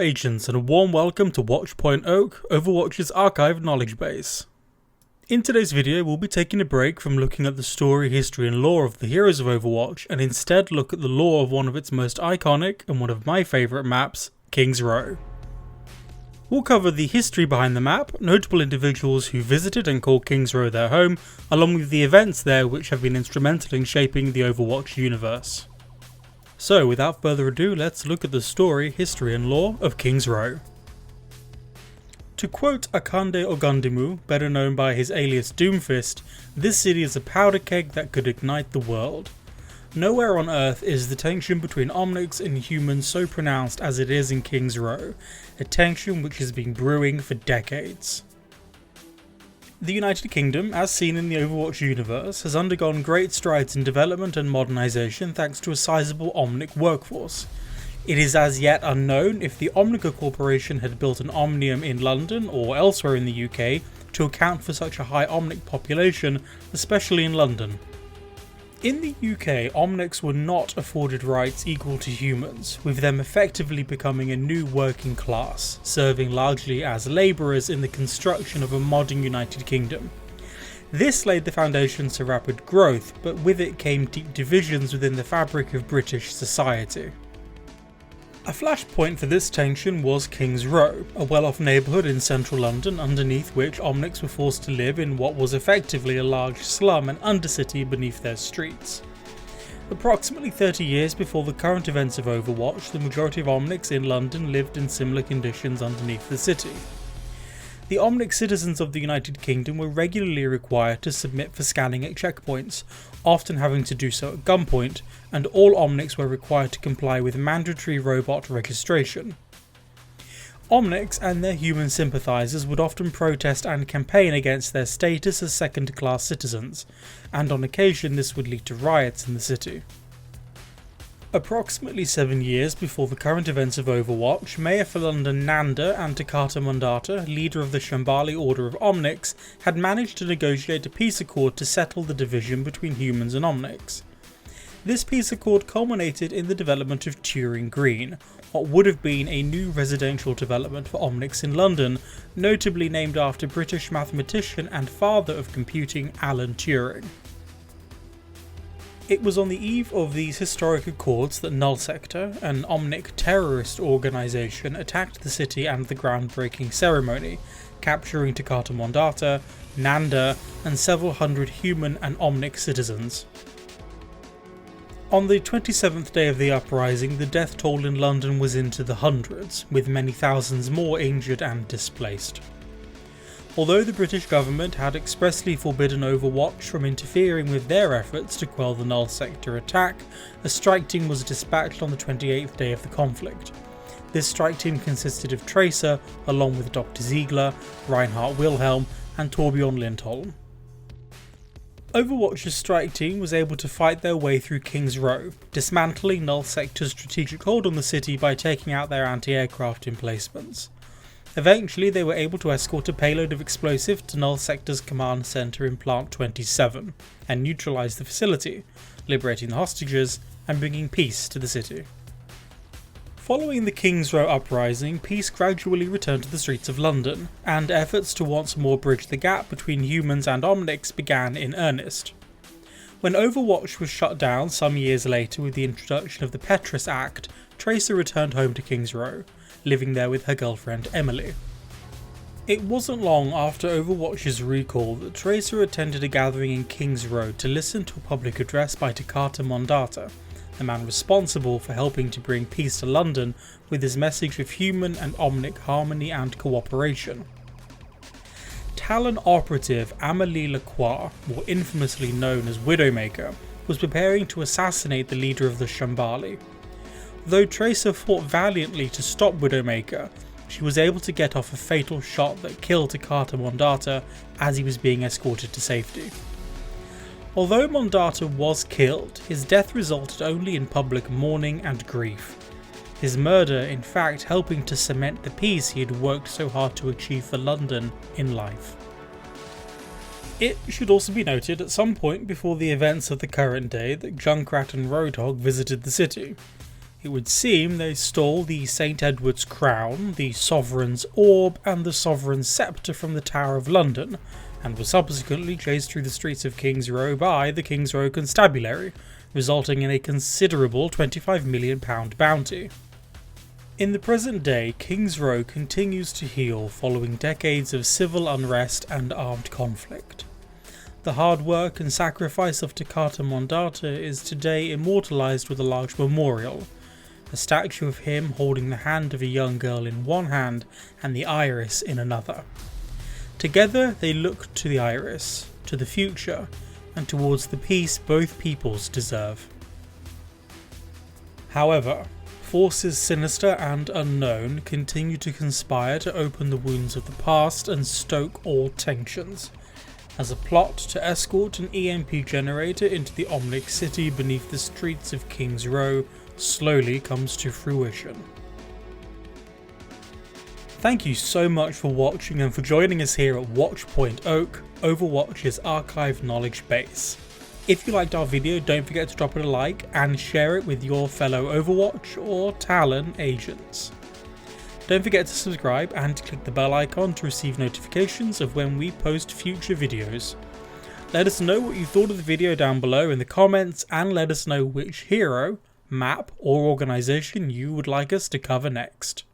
Hello agents, and a warm welcome to Watchpoint O.A.K, Overwatch's archive knowledge base. In today's video we'll be taking a break from looking at the story, history and lore of the heroes of Overwatch and instead look at the lore of one of its most iconic and one of my favourite maps, King's Row. We'll cover the history behind the map, notable individuals who visited and called King's Row their home, along with the events there which have been instrumental in shaping the Overwatch universe. So without further ado, let's look at the story, history and lore of King's Row. To quote Akande Ogundimu, better known by his alias Doomfist, this city is a powder keg that could ignite the world. Nowhere on Earth is the tension between Omnics and humans so pronounced as it is in King's Row, a tension which has been brewing for decades. The United Kingdom, as seen in the Overwatch universe, has undergone great strides in development and modernisation thanks to a sizable Omnic workforce. It is as yet unknown if the Omnica Corporation had built an Omnium in London or elsewhere in the UK to account for such a high Omnic population, especially in London. In the UK, Omnics were not afforded rights equal to humans, with them effectively becoming a new working class, serving largely as labourers in the construction of a modern United Kingdom. This laid the foundations to rapid growth, but with it came deep divisions within the fabric of British society. A flashpoint for this tension was King's Row, a well-off neighbourhood in central London underneath which Omnics were forced to live in what was effectively a large slum and undercity beneath their streets. Approximately 30 years before the current events of Overwatch, the majority of Omnics in London lived in similar conditions underneath the city. The Omnic citizens of the United Kingdom were regularly required to submit for scanning at checkpoints, often having to do so at gunpoint, and all Omnics were required to comply with mandatory robot registration. Omnics and their human sympathisers would often protest and campaign against their status as second-class citizens, and on occasion this would lead to riots in the city. Approximately 7 years before the current events of Overwatch, Mayor for London Nanda and Tekhartha Mondatta, leader of the Shambali Order of Omnics, had managed to negotiate a peace accord to settle the division between humans and Omnics. This peace accord culminated in the development of Turing Green, what would have been a new residential development for Omnics in London, notably named after British mathematician and father of computing Alan Turing. It was on the eve of these historic accords that Null Sector, an Omnic terrorist organisation, attacked the city and the groundbreaking ceremony, capturing Tekhartha Mondatta, Nanda and several hundred human and Omnic citizens. On the 27th day of the Uprising, the death toll in London was into the hundreds, with many thousands more injured and displaced. Although the British government had expressly forbidden Overwatch from interfering with their efforts to quell the Null Sector attack, a strike team was dispatched on the 28th day of the conflict. This strike team consisted of Tracer, along with Dr. Ziegler, Reinhard Wilhelm and Torbjorn Lindholm. Overwatch's strike team was able to fight their way through King's Row, dismantling Null Sector's strategic hold on the city by taking out their anti-aircraft emplacements. Eventually they were able to escort a payload of explosive to Null Sector's command centre in Plant 27 and neutralise the facility, liberating the hostages and bringing peace to the city. Following the King's Row uprising, peace gradually returned to the streets of London, and efforts to once more bridge the gap between humans and Omnics began in earnest. When Overwatch was shut down some years later with the introduction of the Petrus Act, Tracer returned home to King's Row, living there with her girlfriend Emily. It wasn't long after Overwatch's recall that Tracer attended a gathering in King's Row to listen to a public address by Tekhartha Mondatta, the man responsible for helping to bring peace to London with his message of human and Omnic harmony and cooperation. Talon operative Amélie Lacroix, more infamously known as Widowmaker, was preparing to assassinate the leader of the Shambali. Though Tracer fought valiantly to stop Widowmaker, she was able to get off a fatal shot that killed Tekhartha Mondatta as he was being escorted to safety. Although Mondatta was killed, his death resulted only in public mourning and grief. His murder, in fact, helping to cement the peace he had worked so hard to achieve for London in life. It should also be noted at some point before the events of the current day that Junkrat and Roadhog visited the city. It would seem they stole the St. Edward's crown, the Sovereign's orb, and the Sovereign's sceptre from the Tower of London, and were subsequently chased through the streets of King's Row by the King's Row Constabulary, resulting in a considerable £25 million bounty. In the present day, King's Row continues to heal following decades of civil unrest and armed conflict. The hard work and sacrifice of Tekhartha Mondatta is today immortalised with a large memorial, a statue of him holding the hand of a young girl in one hand and the iris in another. Together they look to the iris, to the future, and towards the peace both peoples deserve. However, forces sinister and unknown continue to conspire to open the wounds of the past and stoke all tensions, as a plot to escort an EMP generator into the Omnic city beneath the streets of King's Row slowly comes to fruition. Thank you so much for watching and for joining us here at Watchpoint O.A.K, Overwatch's archive knowledge base. If you liked our video, don't forget to drop it a like and share it with your fellow Overwatch or Talon agents. Don't forget to subscribe and click the bell icon to receive notifications of when we post future videos. Let us know what you thought of the video down below in the comments, and let us know which hero, map or organisation you would like us to cover next.